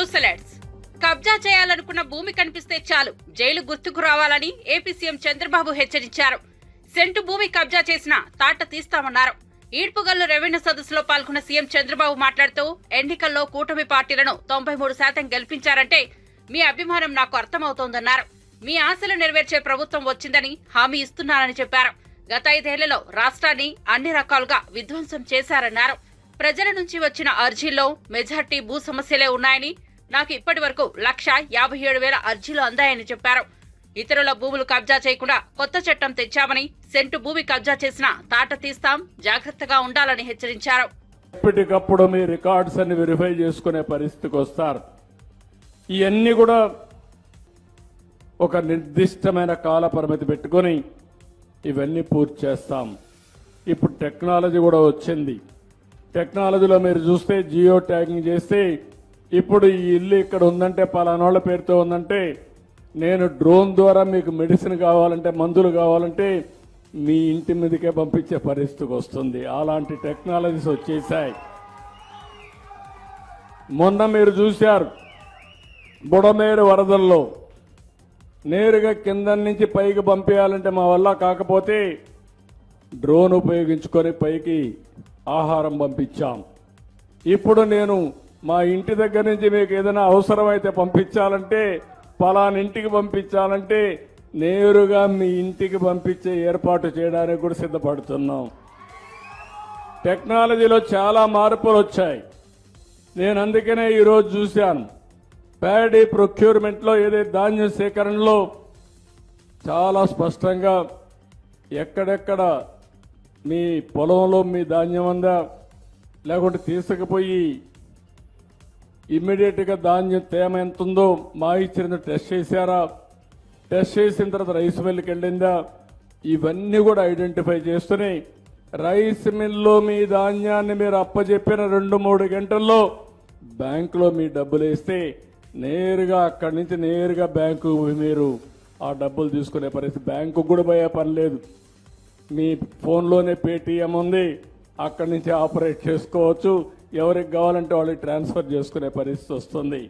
News alerts. కబ్జా చేయాలనుకున్న భూమి కనిపిస్తే చాలు జైలు గుర్తుకు రావాలని ఏపీ సీఎం చంద్రబాబు హెచ్చరించారు. సెంటు భూమి కబ్జా చేసినా తాట తీస్తామన్నారు. ఈడ్పుగల్లు రెవెన్యూ సదస్సులో పాల్గొన్న సీఎం చంద్రబాబు మాట్లాడుతూ ఎన్నికల్లో కూటమి పార్టీలను 93% గెలిపించారంటే మీ అభిమానం నాకు అర్థమవుతోందన్నారు. మీ ఆశలు నెరవేర్చే ప్రభుత్వం వచ్చిందని హామీ ఇస్తున్నానని చెప్పారు. గత 5 ఏళ్లలో రాష్ట్రాన్ని అన్ని రకాలుగా విధ్వంసం చేశారన్నారు. ప్రజల నుంచి వచ్చిన అర్జీల్లో మెజార్టీ భూ సమస్యలే ఉన్నాయని, నాకు ఇప్పటి వరకు 1,57,000 అర్జీలు అందాయని చెప్పారు. ఇతరుల భూములు కబ్జా చేయకుండా కొత్త చట్టం తెచ్చామని, సెంటు భూమి కబ్జా చేసినా తాట తీస్తాం, జాగ్రత్తగా ఉండాలని హెచ్చరించారు. ఎప్పటికప్పుడు మీ రికార్డ్స్ అన్ని వెరిఫై చేసుకునే పరిస్థితికి వస్తారు. ఇవన్నీ కూడా ఒక నిర్దిష్టమైన కాల పరిమితి పెట్టుకొని ఇవన్నీ పూర్తి చేస్తాం. ఇప్పుడు టెక్నాలజీ కూడా వచ్చింది. టెక్నాలజీలో మీరు చూస్తే జియో ట్యాగింగ్ చేస్తే ఇప్పుడు ఈ ఇల్లు ఇక్కడ ఉందంటే పలానాళ్ళ పేరుతో ఉందంటే నేను డ్రోన్ ద్వారా మీకు మెడిసిన్ కావాలంటే మందులు కావాలంటే మీ ఇంటి మీదకే పంపించే పరిస్థితికి వస్తుంది. అలాంటి టెక్నాలజీస్ వచ్చేసాయి. మొన్న మీరు చూశారు బుడమేరు వరదల్లో నేరుగా కింద నుంచి పైకి పంపించాలంటే మా వల్ల కాకపోతే డ్రోన్ ఉపయోగించుకొని పైకి ఆహారం పంపించాం. ఇప్పుడు నేను మా ఇంటి దగ్గర నుంచి మీకు ఏదైనా అవసరమైతే పంపించాలంటే పలానా ఇంటికి పంపించాలంటే నేరుగా మీ ఇంటికి పంపించే ఏర్పాటు చేయడానికి కూడా సిద్ధపడుతున్నాం. టెక్నాలజీలో చాలా మార్పులు వచ్చాయి. నేను అందుకనే ఈరోజు చూశాను ప్యాడీ ప్రొక్యూర్మెంట్లో ఏదైతే ధాన్యం సేకరణలో చాలా స్పష్టంగా ఎక్కడెక్కడ మీ పొలంలో మీ ధాన్యం ఉందా లేకుంటే తీసుకుపోయి ఇమ్మీడియట్గా ధాన్యం తేమ ఎంత ఉందో మాయిశ్చర్ టెస్ట్ చేశారా, టెస్ట్ చేసిన తర్వాత రైస్ మిల్కి వెళ్ళిందా, ఇవన్నీ కూడా ఐడెంటిఫై చేస్తూనే రైస్ మిల్లో మీ ధాన్యాన్ని మీరు అప్పచెప్పిన 2-3 గంటల్లో బ్యాంకులో మీ డబ్బులు వేస్తే నేరుగా అక్కడి నుంచి నేరుగా బ్యాంకు మీరు ఆ డబ్బులు తీసుకునే పరిస్థితి. బ్యాంకు కూడా పోయే పని లేదు. మీ ఫోన్లోనే పేటీఎం ఉంది, అక్కడి నుంచి ఆపరేట్ చేసుకోవచ్చు. ఎవరికి కావాలంటే వాళ్ళకి ట్రాన్స్ఫర్ చేసుకునే పరిస్థితి వస్తుంది.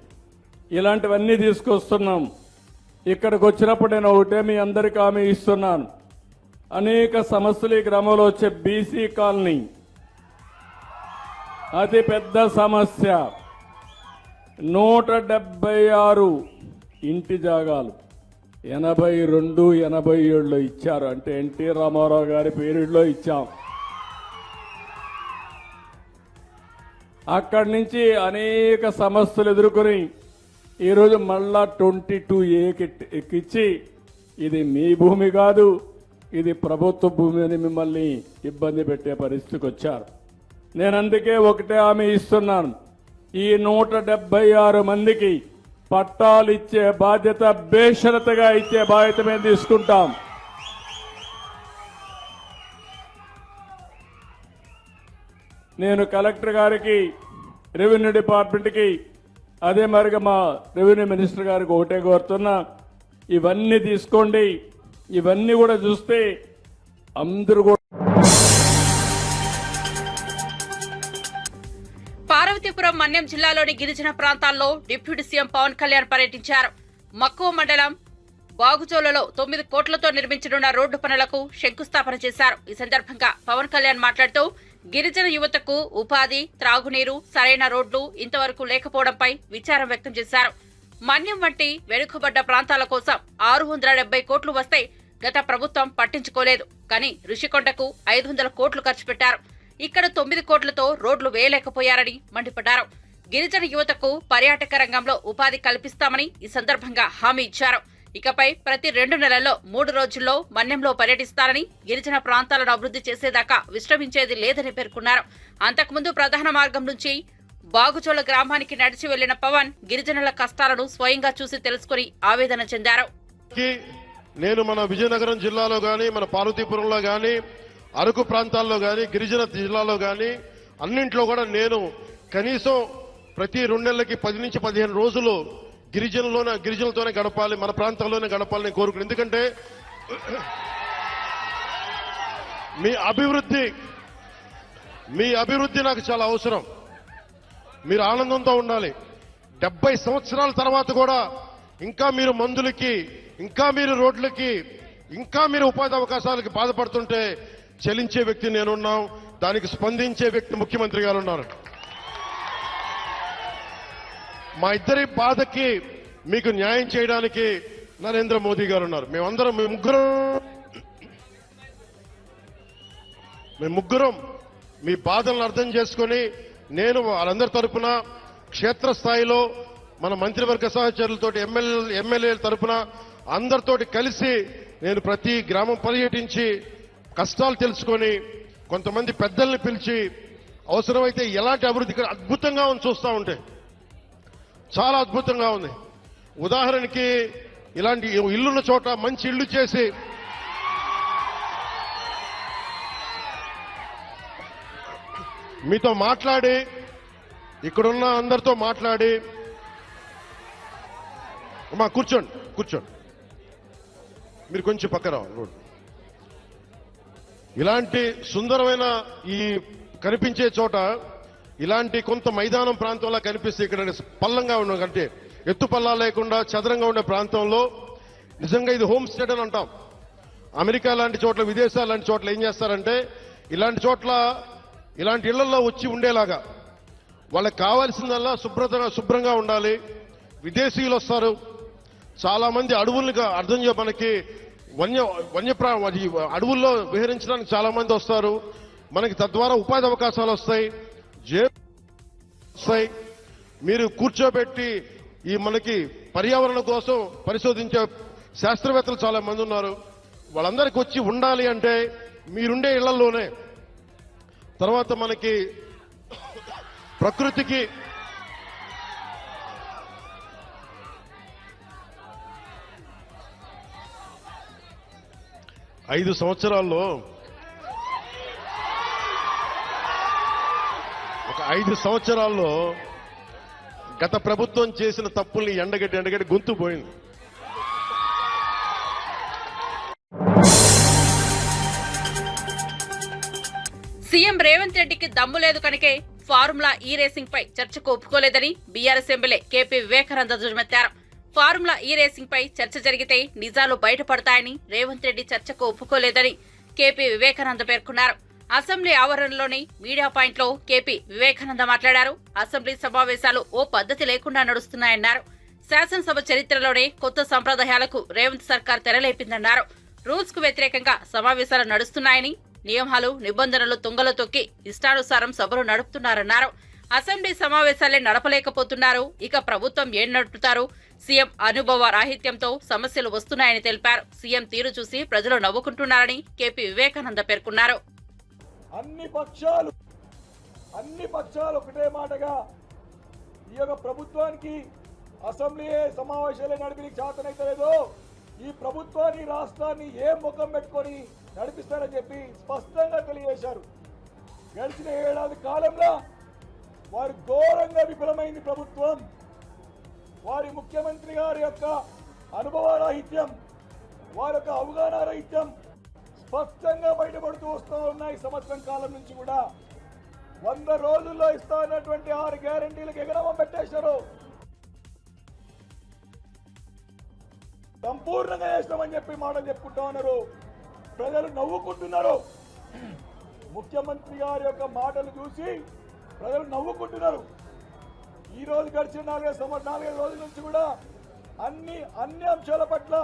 ఇలాంటివన్నీ తీసుకొస్తున్నాం. ఇక్కడికి వచ్చినప్పుడు నేను ఒకటే మీ అందరికీ హామీ ఇస్తున్నాను. అనేక సమస్యలు ఈ గ్రామంలో వచ్చే బీసీ కాలనీ అతి పెద్ద సమస్య. 176 ఇంటి జాగాలు 82, 87లో ఇచ్చారు. అంటే ఎన్టీ రామారావు గారి పీరియడ్లో ఇచ్చాం. అక్కడి నుంచి అనేక సమస్యలు ఎదుర్కొని ఈరోజు మళ్ళా 22A ఎక్కించి ఇది మీ భూమి కాదు, ఇది ప్రభుత్వ భూమి అని మిమ్మల్ని ఇబ్బంది పెట్టే పరిస్థితికి వచ్చారు. నేను అందుకే ఒకటే హామీ ఇస్తున్నాను. ఈ 176 మందికి పట్టాలు ఇచ్చే బాధ్యత బేషరతుగా ఇచ్చే బాధ్యత మేము తీసుకుంటాం. నేను కలెక్టర్ గారికి, రెవెన్యూ డిపార్ట్మెంట్కి, అదే మరిగా మా రెవెన్యూ మినిస్టర్ గారికి ఒకటే కోరుతున్నా, ఇవన్నీ తీసుకోండి. ఇవన్నీ కూడా చూస్తే అందరూ కూడా. పార్వతీపురం మన్యం జిల్లాలోని గిరిజన ప్రాంతాల్లో డిప్యూటీ సీఎం పవన్ కళ్యాణ్ పర్యటించారు. మక్కువ మండలం బాగుచోలలో 9 కోట్లతో నిర్మించనున్న రోడ్డు పనులకు శంకుస్థాపన చేశారు. ఈ సందర్భంగా పవన్ కళ్యాణ్ మాట్లాడుతూ గిరిజన యువతకు ఉపాధి, త్రాగునీరు, సరైన రోడ్లు ఇంతవరకు లేకపోవడంపై విచారం వ్యక్తం చేశారు. మన్యం వంటి వెనుకబడ్డ ప్రాంతాల కోసం 670 కోట్లు వస్తే గత ప్రభుత్వం పట్టించుకోలేదు. కానీ ఋషికొండకు 500 కోట్లు ఖర్చు పెట్టారు. ఇక్కడ 9 కోట్లతో రోడ్లు వేయలేకపోయారని మండిపడ్డారు. గిరిజన యువతకు పర్యాటక రంగంలో ఉపాధి కల్పిస్తామని ఈ సందర్భంగా హామీ ఇచ్చారు. ఇకపై ప్రతి 2 నెలల్లో 3 రోజుల్లో మన్యంలో పర్యటిస్తారని, గిరిజన ప్రాంతాలను అభివృద్ధి చేసేదాకా విశ్రమించేది లేదని పేర్కొన్నారు. అంతకుముందు ప్రధాన మార్గం నుంచి బాగుచోల గ్రామానికి నడిచి వెళ్లిన పవన్ గిరిజనుల కష్టాలను స్వయంగా చూసి తెలుసుకుని ఆవేదన చెందారు. నేను మన విజయనగరం జిల్లాలో గాని, మన పార్వతీపురంలో గాని, అరకు ప్రాంతాల్లో గాని, గిరిజన జిల్లాలో గాని అన్నింట్లో కూడా నేను కనీసం ప్రతి 2 నెలలకి 10 నుంచి 15 రోజులు గిరిజనులతోనే గడపాలి, మన ప్రాంతాల్లోనే గడపాలని కోరుకున్నాను. ఎందుకంటే మీ అభివృద్ధి నాకు చాలా అవసరం. మీరు ఆనందంతో ఉండాలి. 70 సంవత్సరాల తర్వాత కూడా ఇంకా మీరు మందులకి, ఇంకా మీరు రోడ్లకి, ఇంకా మీరు ఉపాధి అవకాశాలకి బాధపడుతుంటే చలించే వ్యక్తి నేనున్నాం, దానికి స్పందించే వ్యక్తి ముఖ్యమంత్రి గారు ఉన్నారు. మా ఇద్దరి బాధకి మీకు న్యాయం చేయడానికి నరేంద్ర మోదీ గారు ఉన్నారు. మేమందరం మేము ముగ్గురం మీ బాధలను అర్థం చేసుకొని నేను వాళ్ళందరి తరపున క్షేత్రస్థాయిలో మన మంత్రివర్గ సహచరులతో ఎమ్మెల్యేల తరపున అందరితోటి కలిసి నేను ప్రతి గ్రామం పర్యటించి కష్టాలు తెలుసుకొని కొంతమంది పెద్దల్ని పిలిచి అవసరమైతే ఎలాంటి అభివృద్ధి అద్భుతంగా ఉంది, చూస్తూ ఉంటే చాలా అద్భుతంగా ఉంది. ఉదాహరణకి ఇలాంటి ఇల్లున్న చోట మంచి ఇల్లు చేసి మీతో మాట్లాడి, ఇక్కడున్న అందరితో మాట్లాడి, అమ్మా కూర్చోండి కూర్చోండి, మీరు కొంచెం పక్క రావాలి. ఇలాంటి సుందరమైన ఈ కనిపించే చోట ఇలాంటి కొంత మైదానం ప్రాంతంలో కనిపిస్తే ఇక్కడ పల్లంగా ఉన్న కంటే ఎత్తు పల్లా లేకుండా చదరంగా ఉండే ప్రాంతంలో నిజంగా ఇది హోమ్ స్టేట్ అని అంటాం. అమెరికా లాంటి చోట్ల, విదేశాలు లాంటి చోట్ల ఏం చేస్తారంటే ఇలాంటి చోట్ల ఇలాంటి ఇళ్లలో వచ్చి ఉండేలాగా వాళ్ళకి కావాల్సిందల్లా శుభ్రంగా ఉండాలి. విదేశీయులు వస్తారు, చాలా మంది అడవుల్ని అర్థం మనకి అడవుల్లో విహరించడానికి చాలా మంది వస్తారు. మనకి తద్వారా ఉపాధి అవకాశాలు వస్తాయి. మీరు కూర్చోబెట్టి ఈ మనకి పర్యావరణం కోసం పరిశోధించే శాస్త్రవేత్తలు చాలా మంది ఉన్నారు. వాళ్ళందరికీ వచ్చి ఉండాలి అంటే మీరుండే ఇళ్లలోనే. తర్వాత మనకి ప్రకృతికి ఐదు సంవత్సరాల్లో గత ప్రభుత్వం చేసిన తప్పుల్ని ఎండగట్టి గొంతు పోయింది. సీఎం రేవంత్ రెడ్డికి దమ్ము లేదు కనుకే ఫార్ములా ఈ రేసింగ్ పై చర్చకు ఒప్పుకోలేదని బీఆర్ఎస్ ఎమ్మెల్యే కేపీ వివేకానంద దుర్మెత్తారు. ఫార్ములా ఈ రేసింగ్ పై చర్చ జరిగితే నిజాలు బయటపడతాయని రేవంత్ రెడ్డి చర్చకు ఒప్పుకోలేదని కేపీ వివేకానంద పేర్కొన్నారు. అసెంబ్లీ ఆవరణలోని మీడియా పాయింట్ లో కేపీ వివేకానంద మాట్లాడారు. అసెంబ్లీ సమావేశాలు ఓ పద్ధతి లేకుండా నడుస్తున్నాయన్నారు. శాసనసభ చరిత్రలోనే కొత్త సంప్రదాయాలకు రేవంత్ సర్కార్ తెరలేపిందన్నారు. రూల్స్ కు వ్యతిరేకంగా సమావేశాలు నడుస్తున్నాయని, నియమాలు నిబంధనలు తుంగలో తొక్కి ఇష్టానుసారం సభలు నడుపుతున్నారన్నారు. అసెంబ్లీ సమావేశాలే నడపలేకపోతున్నారు, ఇక ప్రభుత్వం ఏం నడుపుతారు? సీఎం అనుభవ రాహిత్యంతో సమస్యలు వస్తున్నాయని తెలిపారు. సీఎం తీరు చూసి ప్రజలు నవ్వుకుంటున్నారని కేపీ వివేకానంద పేర్కొన్నారు. అన్ని పక్షాలు ఒకటే మాటగా ఈ యొక్క ప్రభుత్వానికి అసెంబ్లీ సమావేశాలే నడిపి చేతనైతలేదో, ఈ ప్రభుత్వాన్ని రాష్ట్రాన్ని ఏ ముఖం పెట్టుకొని నడిపిస్తారని చెప్పి స్పష్టంగా తెలియజేశారు. గడిచిన ఏడాది కాలంలో వారి ఘోరంగా విఫలమైంది ప్రభుత్వం. వారి ముఖ్యమంత్రి గారి యొక్క అనుభవ రాహిత్యం, వారి యొక్క అవగాహన రాహిత్యం స్పష్టంగా బయటపడుతూ వస్తూ ఉన్నాయి. సంవత్సరం కాలం నుంచి కూడా 100 రోజుల్లో ఇస్తా అన్నటువంటి 6 గ్యారంటీలకు ఎగరవం పెట్టేశారు. సంపూర్ణంగా చేస్తామని చెప్పి మాటలు చెప్పుకుంటా ఉన్నారు. ప్రజలు నవ్వుకుంటున్నారు. ముఖ్యమంత్రి గారి యొక్క మాటలు చూసి ప్రజలు నవ్వుకుంటున్నారు. ఈ రోజు గడిచిన 4 రోజుల నుంచి కూడా అన్ని అంశాల పట్ల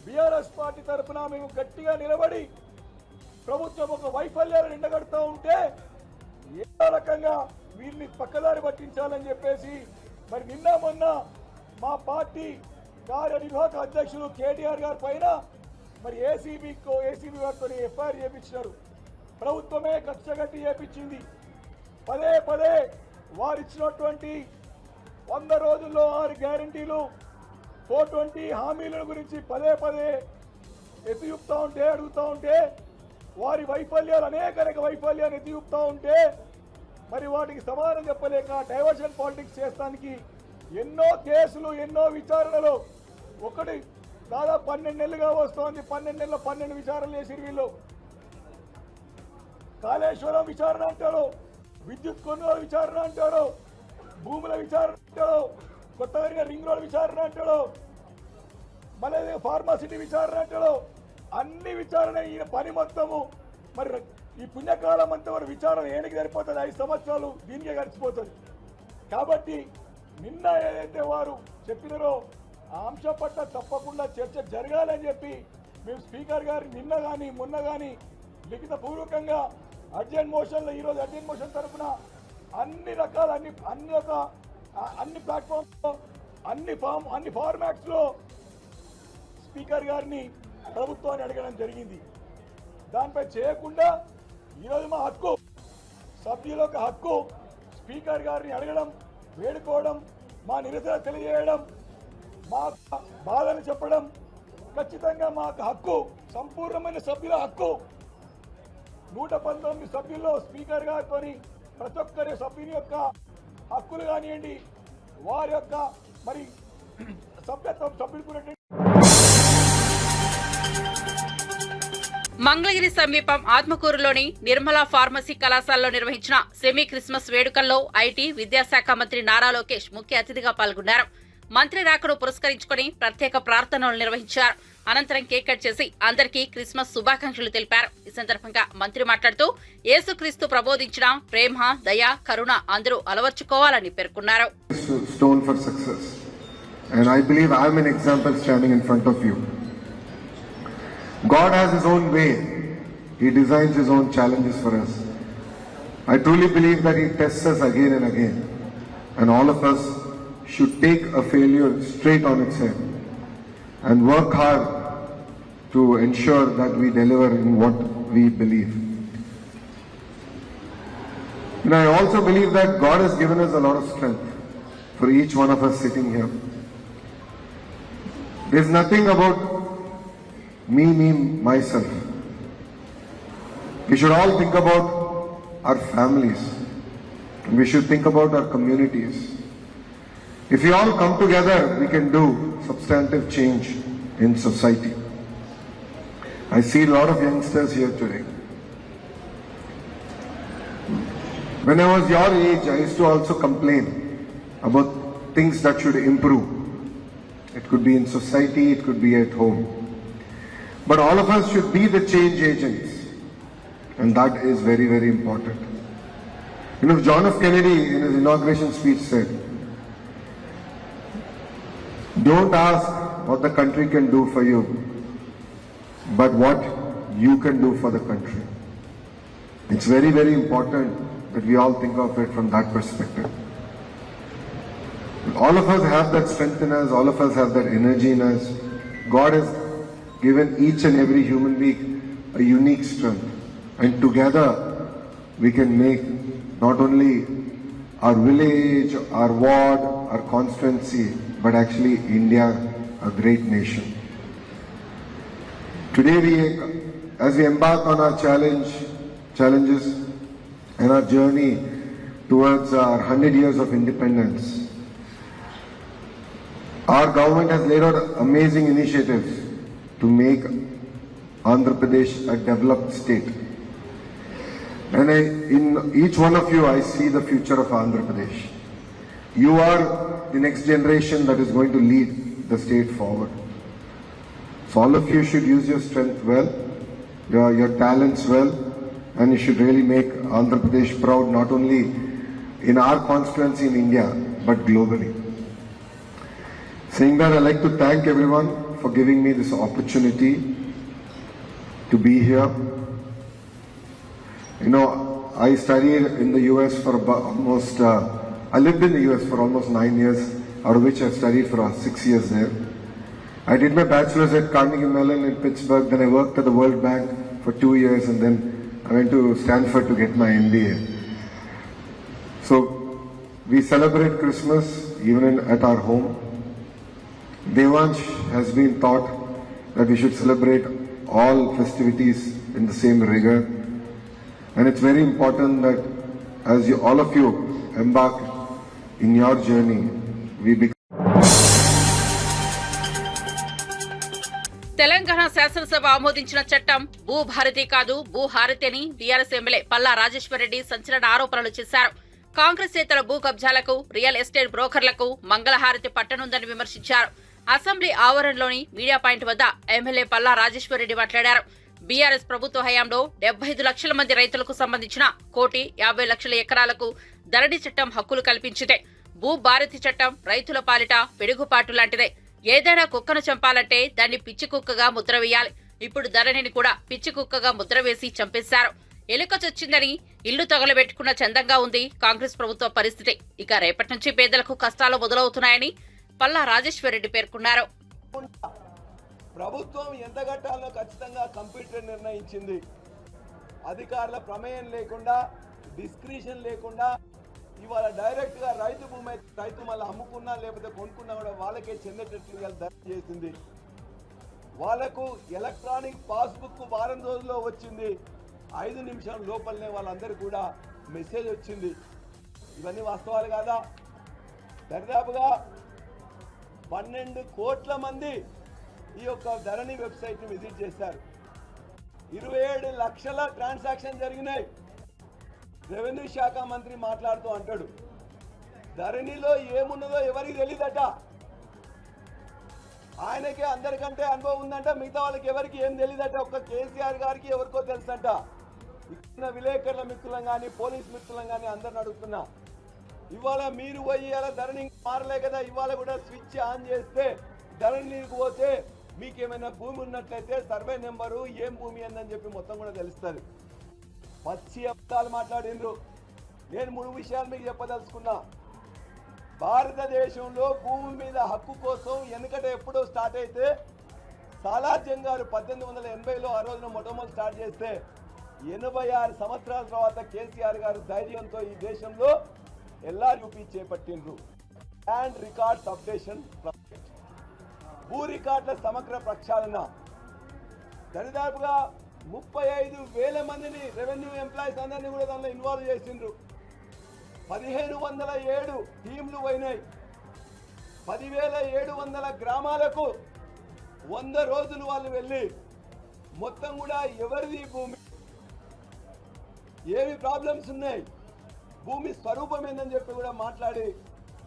బీఆర్ఎస్ పార్టీ తరఫున మేము గట్టిగా నిలబడి ప్రభుత్వం ఒక వైఫల్యాలను ఎండగడుతూ ఉంటే ఏ రకంగా వీరిని పక్కదారి పట్టించాలని చెప్పేసి మరి నిన్న మొన్న మా పార్టీ కార్యనిర్వాహక అధ్యక్షులు కేటీఆర్ గారి పైన మరి ఏసీబీ వారితో ఎఫ్ఐఆర్ చేయించినారు. ప్రభుత్వమే కక్షగట్టి చేపించింది. పదే వారిచ్చినటువంటి 100 రోజుల్లో 6 గ్యారంటీలు 420 హామీల గురించి పదే ఎత్తి చూపుతా ఉంటే, అడుగుతూ ఉంటే, వారి వైఫల్యాలు అనేక వైఫల్యాలు ఎత్తి చూపుతా ఉంటే మరి వాటికి సమాధానం చెప్పలేక డైవర్షన్ పాలిటిక్స్ చేస్తానికి ఎన్నో కేసులు, ఎన్నో విచారణలు, ఒకటి దాదాపు 12 నెలలుగా వస్తోంది. 12 నెలల 12 విచారణలు చేసి వీళ్ళు కాళేశ్వరం విచారణ అంటారు, విద్యుత్ కొనుగోలు విచారణ అంటారు, భూముల విచారణ అంటారు, కొత్తగా రింగ్ రోడ్ విచారణ అంటాడు, మళ్ళీ ఫార్మాసిటీ విచారణ అంటాడు. అన్ని విచారణ ఈయన పని మొత్తము. మరి ఈ పుణ్యకాలం అంతా మరి విచారణ ఏనికి సరిపోతుంది? 5 సంవత్సరాలు దీనికే గడిచిపోతుంది. కాబట్టి నిన్న ఏదైతే వారు చెప్పినారో ఆ అంశం పట్ల తప్పకుండా చర్చ జరగాలని చెప్పి మేము స్పీకర్ గారు నిన్న కానీ మొన్న కానీ లిఖిత పూర్వకంగా అర్జెంట్ మోషన్లో ఈరోజు అర్జెంట్ మోషన్ తరఫున అన్ని రకాల అన్ని ప్లాట్ఫామ్స్లో అన్ని ఫార్మాట్స్లో స్పీకర్ గారిని ప్రభుత్వాన్ని అడగడం జరిగింది. దానిపై చేయకుండా ఈరోజు మా హక్కు, సభ్యుల యొక్క హక్కు స్పీకర్ గారిని అడగడం, వేడుకోవడం, మా నిరసన తెలియజేయడం, మా బాధను చెప్పడం ఖచ్చితంగా మా హక్కు, సంపూర్ణమైన సభ్యుల హక్కు. 119 సభ్యుల్లో స్పీకర్ గారితో ప్రతి ఒక్కరి సభ్యుని యొక్క హక్కులు కానివ్వండి, వారి యొక్క మరి సభ్యత్వం సభ్యులు మంగళగిరి సమీపం ఆత్మకూరులోని నిర్మలా ఫార్మసీ కళాశాలలో నిర్వహించిన సెమీ క్రిస్మస్ వేడుకల్లో ఐటీ విద్యాశాఖ మంత్రి నారా లోకేష్ ముఖ్య అతిథిగా పాల్గొన్నారు. మంత్రి రాకను పురస్కరించుకుని ప్రత్యేక ప్రార్థనలు నిర్వహించారు. అనంతరం కేక్ కట్ చేసి అందరికీ క్రిస్మస్ శుభాకాంక్షలు తెలిపారు. ఈ సందర్భంగా మంత్రి మాట్లాడుతూ యేసుక్రీస్తు ప్రబోధించిన ప్రేమ, దయ, కరుణ అందరూ అలవర్చుకోవాలని పేర్కొన్నారు. God has His own way. He designs His own challenges for us. I truly believe that He tests us again and again. And all of us should take a failure straight on its head and work hard to ensure that we deliver in what we believe. And I also believe that God has given us a lot of strength for each one of us sitting here. There's nothing about me, myself. We should all think about our families. We should think about our communities. If we all come together, we can do substantive change in society. I see a lot of youngsters here today. When I was your age, I used to also complain about things that should improve. It could be in society, it could be at home. But all of us should be the change agents, and that is very, very important. You know, John F. Kennedy in his inauguration speech said, "Don't ask what the country can do for you, but what you can do for the country." It's very, very important that we all think of it from that perspective. All of us have that strength in us, all of us have that energy in us. God has given each and every human being a unique strength, and together we can make not only our village, our ward, our constituency, but actually India a great nation. Today as we embark on our challenges and our journey towards our 100 years of independence, our government has laid out amazing initiatives to make Andhra Pradesh a developed state. And in each one of you, I see the future of Andhra Pradesh. You are the next generation that is going to lead the state forward. So all of you should use your strength well, your talents well, and you should really make Andhra Pradesh proud, not only in our constituency in India, but globally. Saying that, I'd like to thank everyone for giving me this opportunity to be here. You know, I studied in the US for I lived in the US for almost 9 years, out of which I studied for 6 years there. I did my bachelor's at Carnegie Mellon in Pittsburgh, then I worked at the World Bank for 2 years, and then I went to Stanford to get my MBA. So, we celebrate Christmas even at our home. Devansh has been taught that we should celebrate all festivities in the same rigor, and it's very important that as all of you embark in your journey, we become Telangana శాసనసభ ఆమోదించిన చట్టం భూభారతి కాదు భూహారతి అని TRS MLA Palla Rajeshwar Reddy సంచలన ఆరోపణలు చేశారు. కాంగ్రెస్ నేతల భూ కబ్జాలకు రియల్ ఎస్టేట్ బ్రోకర్లకు మంగళహారతి పట్టనుందని విమర్శించారు. అసెంబ్లీ ఆవరణలోని మీడియా పాయింట్ వద్ద ఎమ్మెల్యే పల్లా రాజేశ్వరరెడ్డి మాట్లాడారు. బీఆర్ఎస్ ప్రభుత్వ హయాంలో 75 లక్షల మంది రైతులకు సంబంధించిన 1,50,00,000 ఎకరాలకు ధరణి చట్టం హక్కులు కల్పించితే భూ భారతి చట్టం రైతుల పాలిట పెడుగుపాటు లాంటిదే. ఏదైనా కుక్కను చంపాలంటే దాన్ని పిచ్చి కుక్కగా ముద్ర వేయాలి. ఇప్పుడు ధరణిని కూడా పిచ్చి కుక్కగా ముద్ర వేసి చంపేశారు. ఎలుక చొచ్చిందని ఇల్లు తగలబెట్టుకున్న చందంగా ఉంది కాంగ్రెస్ ప్రభుత్వ పరిస్థితి. ఇక రేపటి నుంచి పేదలకు కష్టాలు మొదలవుతున్నాయని పల్లా రాజేశ్వరరెడ్డి పేర్కొన్నారు. ప్రభుత్వం ఎంత కట్టాలో ఖచ్చితంగా కంప్యూటర్ నిర్ణయించింది. అధికారుల ప్రమేయం లేకుండా, డిస్క్రిషన్ లేకుండా ఇవాళ డైరెక్ట్ గా రైతు భూమి రైతు మళ్ళీ అమ్ముకున్నా లేకపోతే కొనుక్కున్నా కూడా వాళ్ళకే చెందేటట్లు ధర చేసింది. వాళ్లకు ఎలక్ట్రానిక్ పాస్బుక్ వారం రోజుల్లో వచ్చింది. 5 నిమిషాల లోపలనే వాళ్ళందరూ కూడా మెసేజ్ వచ్చింది. ఇవన్నీ వాస్తవాలు కాదా? దరిదాపుగా 12 కోట్ల మంది ఈ యొక్క ధరణి వెబ్సైట్ ని విజిట్ చేశారు. 27 లక్షల ట్రాన్సాక్షన్ జరిగినాయి. రెవెన్యూ శాఖ మంత్రి మాట్లాడుతూ అంటాడు, ధరణిలో ఏమున్నదో ఎవరికి తెలియదట. ఆయనకే అందరికంటే అనుభవం ఉందంట, మిగతా వాళ్ళకి ఎవరికి ఏం తెలియదట. ఒక్క కేసీఆర్ గారికి ఎవరికో తెలుసంట. ఇక్కడ విలేకరుల మిత్రులం కానీ పోలీస్ మిత్రులం కానీ అందరిని అడుగుతున్నా, ఇవాళ మీరు పోయి ఇలా ధరణి మారలే కదా, ఇవాళ కూడా స్విచ్ ఆన్ చేస్తే ధరణికి పోతే మీకేమైనా భూమి ఉన్నట్లయితే సర్వే నెంబరు ఏం భూమి అని చెప్పి మొత్తం కూడా తెలుస్తుంది. పచ్చి అబద్ధాలు మాట్లాడిండ్రు. నేను 3 విషయాలు మీకు చెప్పదలుచుకున్నా. భారతదేశంలో భూమి మీద హక్కు కోసం వెనుకట ఎప్పుడో స్టార్ట్ అయితే సాలార్జంగ్ గారు 1880లో ఆ రోజున మొట్టమొదటి స్టార్ట్ చేస్తే 86 సంవత్సరాల తర్వాత కేసీఆర్ గారు ధైర్యంతో ఈ దేశంలో ఎల్ఆర్యూపీ చేపట్టిండ్రు. ల్యాండ్ రికార్డ్స్ అప్డేషన్ ప్రాజెక్ట్, భూ రికార్డుల సమగ్ర ప్రక్షాళన. దరిదాపుగా 35,000 మందిని రెవెన్యూ ఎంప్లాయీస్ అందరినీ కూడా దానిలో ఇన్వాల్వ్ చేసిండ్రు. 1,507 టీంలు పోయినాయి. 10,700 గ్రామాలకు 100 రోజులు వాళ్ళు వెళ్ళి మొత్తం కూడా ఎవరిది భూమి, ఏమి ప్రాబ్లమ్స్ ఉన్నాయి, భూమి స్వరూపం ఏందని చెప్పి కూడా మాట్లాడి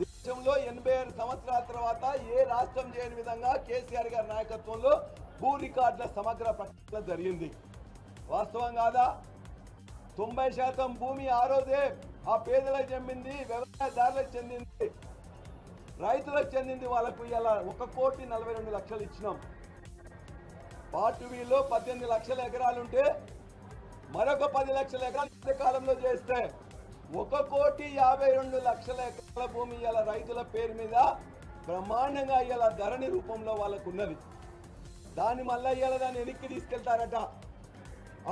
దేశంలో 86 సంవత్సరాల తర్వాత ఏ రాష్ట్రం చేయని విధంగా కేసీఆర్ గారి నాయకత్వంలో భూ రికార్డుల సమగ్ర ప్రక్షాళన జరిగింది. వాస్తవం కాదా? 90% భూమి ఆ రోజే ఆ పేదలకు చెందింది, వ్యవసాయదారులకు చెందింది, రైతులకు చెందింది. వాళ్ళకు ఇలా 1,42,00,000 ఇచ్చినాం. పార్ట్ వీలో 18 లక్షల ఎకరాలుంటే మరొక 10 లక్షల ఎకరాలు కాలంలో చేస్తే 1,52,00,000 ఎకరాల భూమి ఇలా రైతుల పేరు మీద బ్రహ్మాండంగా ఇలా ధరణి రూపంలో వాళ్ళకు ఉన్నది. దాన్ని మళ్ళీ ఇలా దాన్ని వెనక్కి తీసుకెళ్తారట.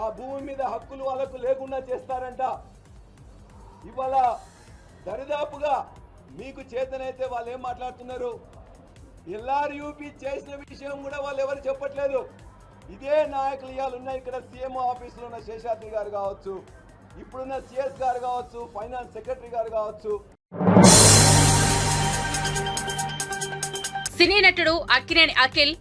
ఆ భూమి మీద హక్కులు వాళ్ళకు లేకుండా చేస్తారంట. ఇవాళ దరిదాపుగా మీకు చేతనైతే వాళ్ళు ఏం మాట్లాడుతున్నారు, ఎల్ఆర్యూపీ చేసిన విషయం కూడా వాళ్ళు ఎవరు చెప్పట్లేదు. ఇదే నాయకులు ఇవాళ ఉన్నాయి. ఇక్కడ సీఎం ఆఫీసులో ఉన్న శేషాద్రి గారు కావచ్చు, ఇప్పుడున్న సిఎస్ గారు కావచ్చు, ఫైనాన్స్ సెక్రటరీ గారు కావచ్చు. సినీ నటుడు అక్కినేని అఖిల్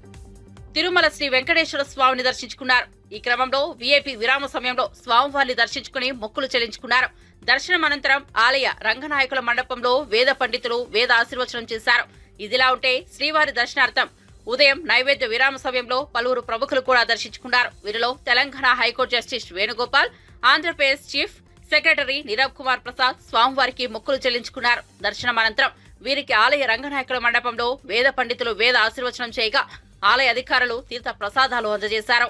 తిరుమల శ్రీ వెంకటేశ్వర స్వామిని దర్శించుకున్నారు. ఈ క్రమంలో వీఐపీ విరామ సమయంలో స్వామివారిని దర్శించుకుని మొక్కులు చెల్లించుకున్నారు. దర్శనం అనంతరం ఆలయ రంగనాయకుల మండపంలో వేద పండితులు వేద ఆశీర్వచనం చేశారు. ఇదిలా ఉంటే శ్రీవారి దర్శనార్థం ఉదయం నైవేద్య విరామ సమయంలో పలువురు ప్రముఖులు కూడా దర్శించుకున్నారు. వీరిలో Telangana high court justice Venugopal, Andhra Pradesh chief secretary Nirav Kumar Prasad స్వామివారికి మొక్కులు చెల్లించుకున్నారు. దర్శనం అనంతరం వీరికి ఆలయ రంగనాయకుల మండపంలో వేద పండితులు వేద ఆశీర్వచనం చేయగా ఆలయ అధికారులు తీర్థ ప్రసాదాలు అందజేశారు.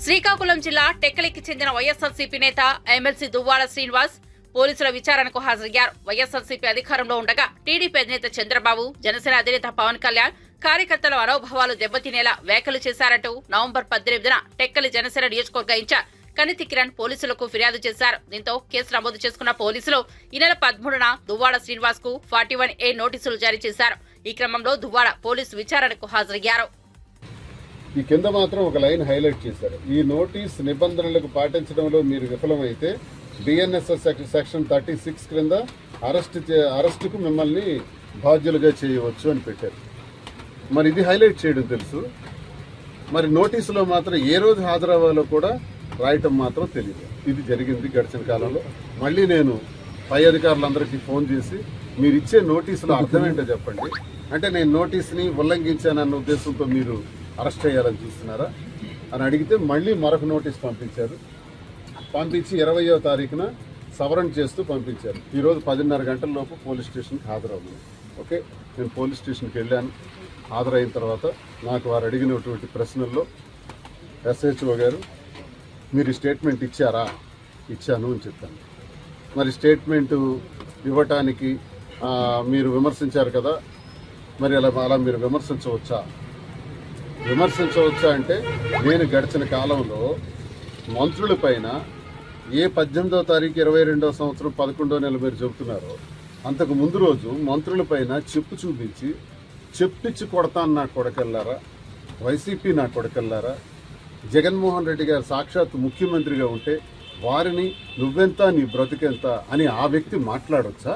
శ్రీకాకుళం జిల్లా టెక్కలికి చెందిన వైఎస్ఆర్సీపీ నేత ఎమ్మెల్సీ దువ్వాడ శ్రీనివాస్ పోలీసుల విచారణకు హాజరయ్యారు. వైఎస్ఆర్సీపీ అధికారంలో ఉండగా టీడీపీ అధినేత చంద్రబాబు, జనసేన అధినేత పవన్ కళ్యాణ్ కార్యకర్తల మనోభావాలు దెబ్బతినేలా వ్యాఖ్యలు చేశారంటూ నవంబర్ 18న టెక్కలి జనసేన నియోజకవర్గ ఇన్ఛార్జ్ కనితి కిరణ్ పోలీసులకు ఫిర్యాదు చేశారు. దీంతో కేసు నమోదు చేసుకున్న పోలీసులు ఈ నెల 13న దువ్వాడ శ్రీనివాస్ కు 41A నోటీసులు జారీ చేశారు. ఈ క్రమంలో దువ్వాడ పోలీసు విచారణకు హాజరయ్యారు. ఈ కింద మాత్రం ఒక లైన్ హైలైట్ చేశారు. ఈ నోటీస్ నిబంధనలకు పాటించడంలో మీరు విఫలమైతే బిఎన్ఎస్ఎస్ సెక్షన్ 36 క్రింద అరెస్టుకు మిమ్మల్ని బాధ్యులుగా చేయవచ్చు అని పెట్టారు. మరి ఇది హైలైట్ చేయడం తెలుసు, మరి నోటీసులో మాత్రం ఏ రోజు హాజరవ్వాలో కూడా రాయటం మాత్రం తెలియదు. ఇది జరిగింది గడిచిన కాలంలో. మళ్ళీ నేను పై అధికారులందరికీ ఫోన్ చేసి మీరు ఇచ్చే నోటీసులో అర్థం ఏంటో చెప్పండి, అంటే నేను నోటీస్ని ఉల్లంఘించానన్న ఉద్దేశంతో మీరు అరెస్ట్ చేయాలని చూస్తున్నారా అని అడిగితే మళ్ళీ మరొక నోటీస్ పంపించారు. పంపించి 20వ తారీఖున సవరణ చేస్తూ పంపించారు. ఈరోజు 10:30 గంటల లోపు పోలీస్ స్టేషన్కి హాజరవుతుంది. ఓకే, నేను పోలీస్ స్టేషన్కి వెళ్ళాను. హాజరైన తర్వాత నాకు వారు అడిగినటువంటి ప్రశ్నల్లో SHO గారు మీరు స్టేట్మెంట్ ఇచ్చారా? ఇచ్చాను అని చెప్పాను. మరి స్టేట్మెంటు ఇవ్వటానికి మీరు విమర్శించారు కదా, మరి అలా మీరు విమర్శించవచ్చా అంటే నేను గడిచిన కాలంలో మంత్రుల పైన ఏ 18వ తారీఖు 22వ సంవత్సరం 11వ నెల మీరు చెబుతున్నారో అంతకు ముందు రోజు మంత్రుల పైన చెప్పు చూపించి చెప్పిచ్చి కొడతాను నా కొడకల్లారా, వైసీపీ నా కొడకల్లారా, జగన్మోహన్ రెడ్డి గారు సాక్షాత్ ముఖ్యమంత్రిగా ఉంటే వారిని నువ్వెంత నీ బ్రతుకెంత అని ఆ వ్యక్తి మాట్లాడొచ్చా?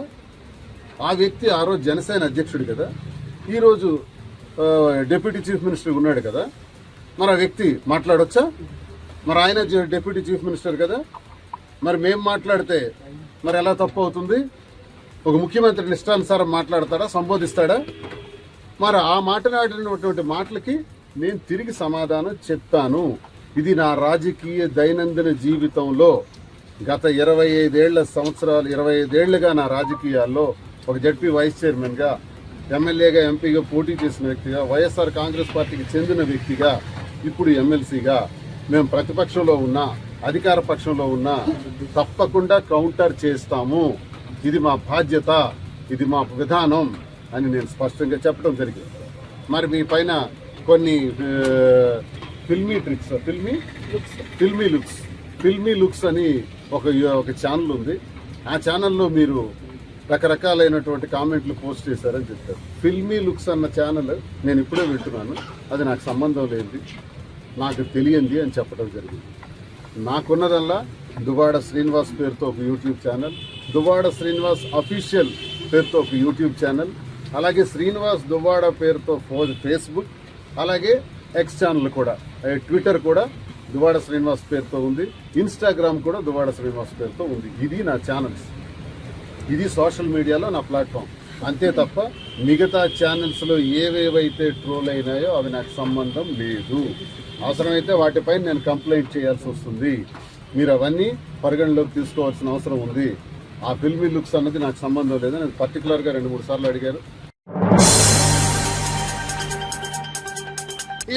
ఆ వ్యక్తి ఆ రోజు జనసేన అధ్యక్షుడు కదా, ఈరోజు డిప్యూటీ చీఫ్ మినిస్టర్ ఉన్నాడు కదా, మరి ఆ వ్యక్తి మాట్లాడొచ్చా? మరి ఆయన డిప్యూటీ చీఫ్ మినిస్టర్ కదా, మరి మేము మాట్లాడితే మరి ఎలా తప్పు అవుతుంది? ఒక ముఖ్యమంత్రిని ఇష్టానుసారం మాట్లాడతాడా, సంబోధిస్తాడా? మరి ఆ మాట్లాడినటువంటి మాటలకి నేను తిరిగి సమాధానం చెప్తాను. ఇది నా రాజకీయ దైనందిన జీవితంలో గత 25 ఏళ్లుగా నా రాజకీయాల్లో ఒక జడ్పీ వైస్ చైర్మన్గా, ఎమ్మెల్యేగా, ఎంపీగా పోటీ చేసిన వ్యక్తిగా, వైఎస్ఆర్ కాంగ్రెస్ పార్టీకి చెందిన వ్యక్తిగా, ఇప్పుడు ఎమ్మెల్సీగా మేము ప్రతిపక్షంలో ఉన్నా అధికార పక్షంలో ఉన్నా తప్పకుండా కౌంటర్ చేస్తాము. ఇది మా బాధ్యత, ఇది మా విధానం అని నేను స్పష్టంగా చెప్పడం జరిగింది. మరి మీ పైన కొన్ని ఫిల్మీ లుక్స్ అని ఒక ఛానల్ ఉంది. ఆ ఛానల్లో మీరు రకరకాలైనటువంటి కామెంట్లు పోస్ట్ చేశారని చెప్పారు. ఫిల్మీ లుక్స్ అన్న ఛానల్ నేను ఇప్పుడే వింటున్నాను, అది నాకు సంబంధం లేదు, నాకు తెలియంది అని చెప్పడం జరిగింది. నాకున్నదల్లా దువ్వాడ శ్రీనివాస్ పేరుతో ఒక YouTube channel, Duvvada Srinivas official పేరుతో ఒక యూట్యూబ్ ఛానల్, అలాగే శ్రీనివాస్ దువ్వాడ పేరుతో ఫేస్బుక్, అలాగే ఎక్స్ ఛానల్ కూడా, ట్విట్టర్ కూడా దువ్వాడ శ్రీనివాస్ పేరుతో ఉంది, ఇన్స్టాగ్రామ్ కూడా దువ్వాడ శ్రీనివాస్ పేరుతో ఉంది. ఇది నా ఛానల్స్, ఇది సోషల్ మీడియాలో నా ప్లాట్ఫామ్. అంతే తప్ప మిగతా ఛానల్స్లో ఏవేవైతే ట్రోల్ అయినాయో అవి నాకు సంబంధం లేదు. అవసరమైతే వాటిపై నేను కంప్లైంట్ చేయాల్సి వస్తుంది. మీరు అవన్నీ పరిగణలోకి తీసుకోవాల్సిన అవసరం ఉంది. ఆ ఫిల్మీ లుక్స్ అన్నది నాకు సంబంధం లేదు. నేను పర్టికులర్గా 2-3 సార్లు అడిగారు.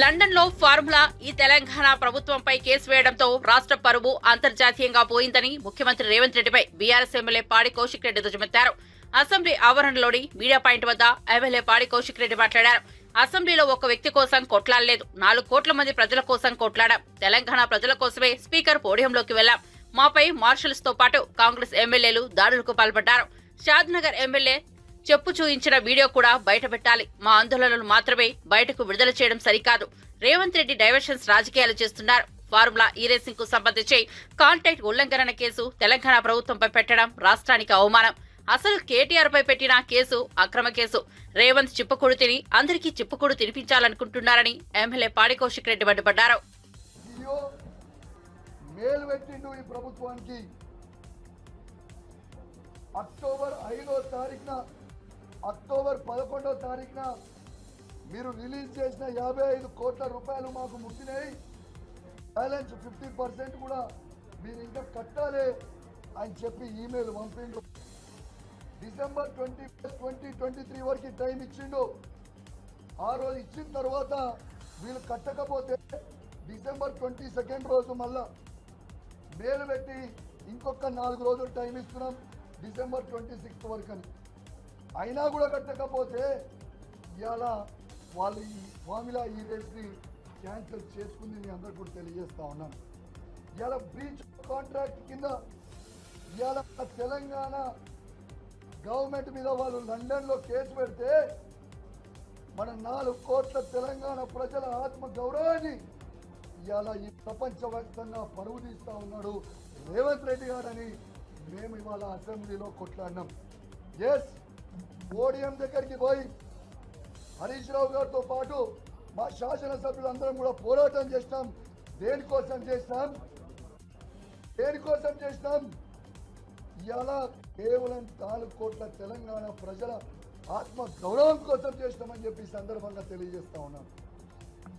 లండన్ లో ఫార్ములా ఈ తెలంగాణ ప్రభుత్వంపై కేసు వేయడంతో రాష్ట్ర పరువు అంతర్జాతీయంగా పోయిందని ముఖ్యమంత్రి రేవంత్ రెడ్డిపై బీఆర్ఎస్ ఎమ్మెల్యే పాడి కౌశిక్ రెడ్డి దుయ్యబట్టారు. అసెంబ్లీ ఆవరణలోని మీడియా పాయింట్ వద్ద ఎమ్మెల్యే పాడి కౌశిక్ రెడ్డి మాట్లాడారు. అసెంబ్లీలో ఒక వ్యక్తి కోసం కొట్లాడలేదు, 4 కోట్ల మంది ప్రజల కోసం కొట్లాడాం. తెలంగాణ ప్రజల కోసమే స్పీకర్ పోడియంలోకి వెళ్లాం. మాపై మార్షల్స్ తో పాటు కాంగ్రెస్ ఎమ్మెల్యేలు దాడులకు పాల్పడ్డారు. షాద్నగర్ ఎమ్మెల్యే చెప్పు చూయించిన వీడియో కూడా బయటపెట్టాలి. మా ఆందోళనలు మాత్రమే బయటకు విడుదల చేయడం సరికాదు. రేవంత్ రెడ్డి డైవర్షన్స్ రాజకీయాలు చేస్తున్నారు. ఫార్ములా ఈ రేసింగ్ కు సంబంధించి కాంట్రాక్ట్ ఉల్లంఘన కేసు తెలంగాణ ప్రభుత్వంపై పెట్టడం రాష్ట్రానికి అవమానం. అసలు కేటీఆర్ పై పెట్టిన కేసు అక్రమ కేసు. రేవంత్ చిప్పకూడు తిని అందరికీ చిప్పకూడు తినిపించాలనుకుంటున్నారని ఎమ్మెల్యే పాడి కౌశిక్ రెడ్డి మండిపడ్డారు. ఈ ప్రభుత్వానికి అక్టోబర్ 5వ తారీఖున, అక్టోబర్ 11వ తారీఖున మీరు రిలీజ్ చేసిన 55 కోట్ల రూపాయలు మాకు ముట్టినాయి. బ్యాలెన్స్ 50% కూడా మీరు ఇంకా కట్టాలి అని చెప్పి ఈమెయిల్ పంపిండు. డిసెంబర్ 2023 వరకు టైం ఇచ్చిండు. ఆ రోజు ఇచ్చిన తర్వాత వీళ్ళు కట్టకపోతే డిసెంబర్ 22 రోజు మళ్ళా మేలు పెట్టి ఇంకొక 4 రోజులు టైం ఇస్తున్నాం డిసెంబర్ 26 వరకు అని. అయినా కూడా కట్టకపోతే ఇవాళ వాళ్ళు ఈ ఫార్ములా ఈ రేట్ని క్యాన్సిల్ చేసుకుంది మీ అందరు కూడా తెలియజేస్తా ఉన్నాను. ఇవాళ బ్రీచ్ కాంట్రాక్ట్ కింద ఇవాళ తెలంగాణ గవర్నమెంట్ మీద వాళ్ళు లండన్లో కేసు పెడితే మన 4 కోట్ల తెలంగాణ ప్రజల ఆత్మ గౌరవాన్ని ఇవాళ ఈ ప్రపంచవ్యాప్తంగా పరువు తీస్తా ఉన్నాడు రేవంత్ రెడ్డి గారని మేము ఇవాళ అసెంబ్లీలో కొట్లాడినాం. ఎస్, పోడియం దగ్గరికి పోయి హరీష్ రావు గారితో పాటు మా శాసనసభ్యులందరం కూడా పోరాటం చేసినాం. దేనికోసం చేసినాం? ఇవాళ కేవలం 4 కోట్ల తెలంగాణ ప్రజల ఆత్మ గౌరవం కోసం చేసినామని చెప్పి సందర్భంగా తెలియజేస్తా ఉన్నాం.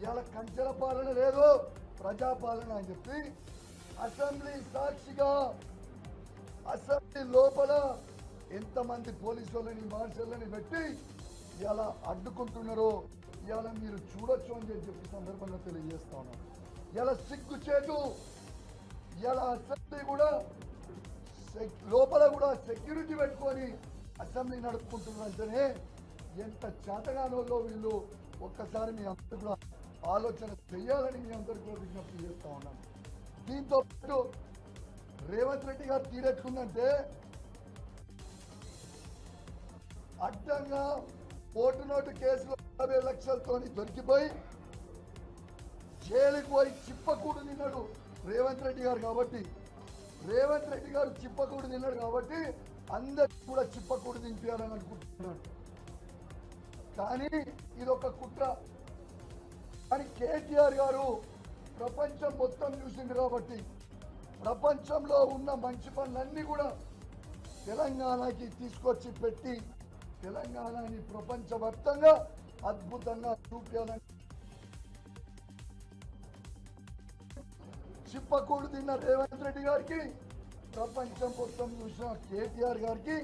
ఇవాళ కంచెల పాలన లేదు, ప్రజాపాలన అని చెప్పి అసెంబ్లీ సాక్షిగా అసెంబ్లీ లోపల ఎంతమంది పోలీసు వాళ్ళని మార్షల్ని పెట్టి ఇలా అడ్డుకుంటున్నారో ఇవాళ మీరు చూడొచ్చు అని చెప్పి సందర్భంగా తెలియజేస్తా ఉన్నాం. ఇలా సిగ్గుచేటు ఇలా అసెంబ్లీ కూడా లోపల కూడా సెక్యూరిటీ పెట్టుకొని అసెంబ్లీ నడుపుకుంటున్నారంటేనే ఎంత చేతగానోళ్ళో వీళ్ళు ఒక్కసారి మీ అందరూ కూడా ఆలోచన చేయాలని మీ అందరికీ కూడా విజ్ఞప్తి చేస్తా ఉన్నాను. దీంతో పాటు రేవంత్ రెడ్డి గారు తీరెట్టుకుందంటే అడ్డంగా ఓటు నోటు కేసులో 50 లక్షలతో దొరికిపోయి జైలుకి పోయి చిప్పకూడు తిన్నాడు రేవంత్ రెడ్డి గారు. కాబట్టి రేవంత్ రెడ్డి గారు చిప్పకూడు తిన్నాడు కాబట్టి అందరికి కూడా చిప్పకూడు తినిపించాలని అనుకుంటున్నాడు. కానీ ఇది ఒక కుట్ర. కానీ కేటీఆర్ గారు ప్రపంచం మొత్తం చూసింది కాబట్టి ప్రపంచంలో ఉన్న మంచి పనులన్నీ కూడా తెలంగాణకి తీసుకొచ్చి పెట్టి తెలంగాణని ప్రపంచవ్యాప్తంగా అద్భుతంగా చూపించాలని చిప్పకూడు తిన్న రేవంత్ రెడ్డి గారికి, ప్రపంచం మొత్తం చూసిన కేటీఆర్ గారికి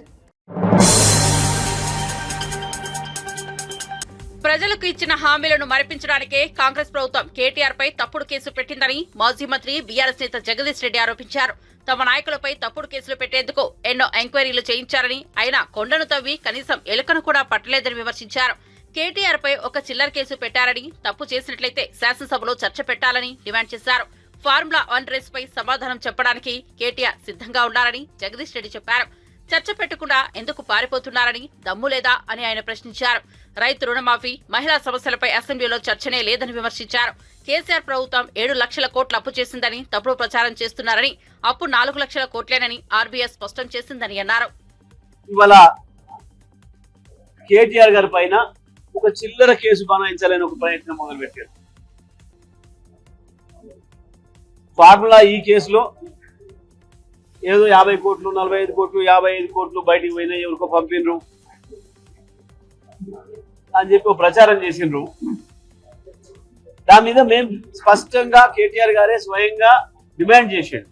ప్రజలకు ఇచ్చిన హామీలను మరిపించడానికే కాంగ్రెస్ ప్రభుత్వం కేటీఆర్ పై తప్పుడు కేసు పెట్టిందని మాజీ మంత్రి బీఆర్ఎస్ నేత జగదీష్ రెడ్డి ఆరోపించారు. తమ నాయకులపై తప్పుడు కేసులు పెట్టేందుకు ఎన్నో ఎంక్వైరీలు చేయించారని, అయినా కొండను తవ్వి కనీసం ఎలుకను కూడా పట్టలేదని విమర్శించారు. కేటీఆర్ పై ఒక చిల్లర కేసు పెట్టారని, తప్పు చేసినట్లయితే శాసనసభలో చర్చ పెట్టాలని డిమాండ్ చేశారు. ఫార్ములా 1 రేస్ పై సమాధానం చెప్పడానికి కేటీఆర్ సిద్ధంగా ఉన్నారని జగదీష్ రెడ్డి చెప్పారు. చర్చ పెట్టకుండా ఎందుకు పారిపోతున్నారని, దమ్ము లేదా అని ఆయన ప్రశ్నించారు. రైతు రుణమాఫీ, మహిళా సమస్యలపై అసెంబ్లీలో చర్చనే లేదని విమర్శించారు. కేసీఆర్ ప్రభుత్వం 7 లక్షల కోట్లు అప్పు చేసిందని తప్పుడు ప్రచారం చేస్తున్నారని, అప్పు 4 లక్షల కోట్లేనని ఆర్బీఐ స్పష్టం చేసిందని అన్నారు. ఇవాళ కేటీఆర్ గారి పైన ఒక చిల్లర కేసు బనాయించాలని ఒక ప్రయత్నం మొదలుపెట్టారు. ఫార్ములా ఈ కేసులో ఏదో 50 కోట్లు, 45 కోట్లు, 55 కోట్లు బయటికి పోయినా ఎవరికో పంపినరు అని చెప్పి ఒక ప్రచారం చేసిండ్రు. దాని మీద మేము స్పష్టంగా కేటీఆర్ గారే స్వయంగా డిమాండ్ చేసిండు,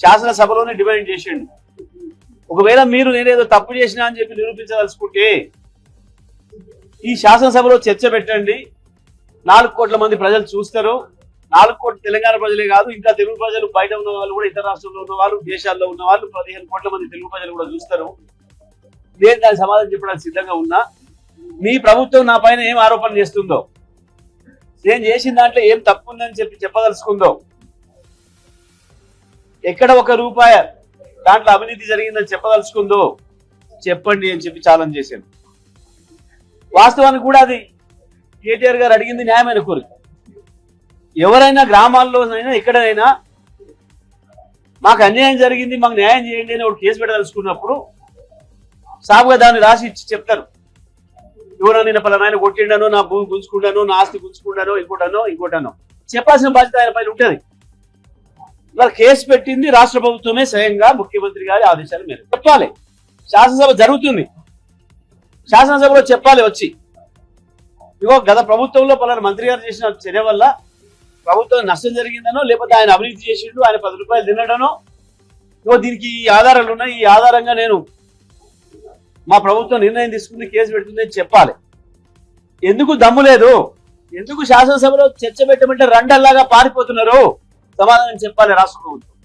శాసనసభలోనే డిమాండ్ చేసిండు. ఒకవేళ మీరు నేనేదో తప్పు చేసినా అని చెప్పి నిరూపించదలుచుకుంటే ఈ శాసనసభలో చర్చ పెట్టండి. 4 కోట్ల మంది ప్రజలు చూస్తారు. 4 కోట్ల తెలంగాణ ప్రజలే కాదు, ఇంకా తెలుగు ప్రజలు బయట ఉన్న వాళ్ళు కూడా, ఇతర రాష్ట్రంలో ఉన్న వాళ్ళు, దేశాల్లో ఉన్న వాళ్ళు 15 కోట్ల మంది తెలుగు ప్రజలు కూడా చూస్తారు. నేను దానికి సమాధానం చెప్పడానికి సిద్ధంగా ఉన్నా. మీ ప్రభుత్వం నా పైన ఏం ఆరోపణ చేస్తుందో, నేను చేసిన దాంట్లో ఏం తప్పు ఉందని చెప్పదలుచుకుందో, ఎక్కడ 1 రూపాయి దాంట్లో అవినీతి జరిగిందని చెప్పదలుచుకుందో చెప్పండి అని చెప్పి ఛాలెంజ్ చేశాను. వాస్తవానికి కూడా అది కేటీఆర్ గారు అడిగింది న్యాయమైన కోరిక. ఎవరైనా గ్రామాల్లోనైనా ఎక్కడైనా మాకు అన్యాయం జరిగింది, మాకు న్యాయం చేయండి అని ఒక కేసు పెట్టదలుచుకున్నప్పుడు సాగుగా దాన్ని రాసి ఇచ్చి చెప్తారు. ఎవరో నేను పలానా కొట్టిండానో, నా భూమి గుంజుకుంటానో, నా ఆస్తి గుంజుకుంటానో, ఇంకోటనో చెప్పాల్సిన బాధ్యత ఆయన పైన ఉంటుంది. ఇలా కేసు పెట్టింది రాష్ట్ర ప్రభుత్వమే స్వయంగా ముఖ్యమంత్రి గారి ఆదేశాల మేరకు చెప్పాలి. శాసనసభ జరుగుతుంది, శాసనసభలో చెప్పాలి వచ్చి, ఇగో గత ప్రభుత్వంలో పలానా మంత్రి గారు చేసిన చర్య వల్ల ప్రభుత్వం నష్టం జరిగిందనో, లేకపోతే ఆయన అవినీతి చేసిండు, ఆయన 10 రూపాయలు తినడనో, ఇగో దీనికి ఈ ఆధారాలు ఉన్నాయి, ఈ ఆధారంగా నేను మా ప్రభుత్వం నిర్ణయం తీసుకుంది, కేసు పెడుతుంది అని చెప్పాలి. ఎందుకు దమ్ము లేదు? ఎందుకు శాసనసభలో చర్చ పెట్టమంటే రండల్లాగా పారిపోతున్నారు? సమాధానం చెప్పాలి రాష్ట్ర ప్రభుత్వం.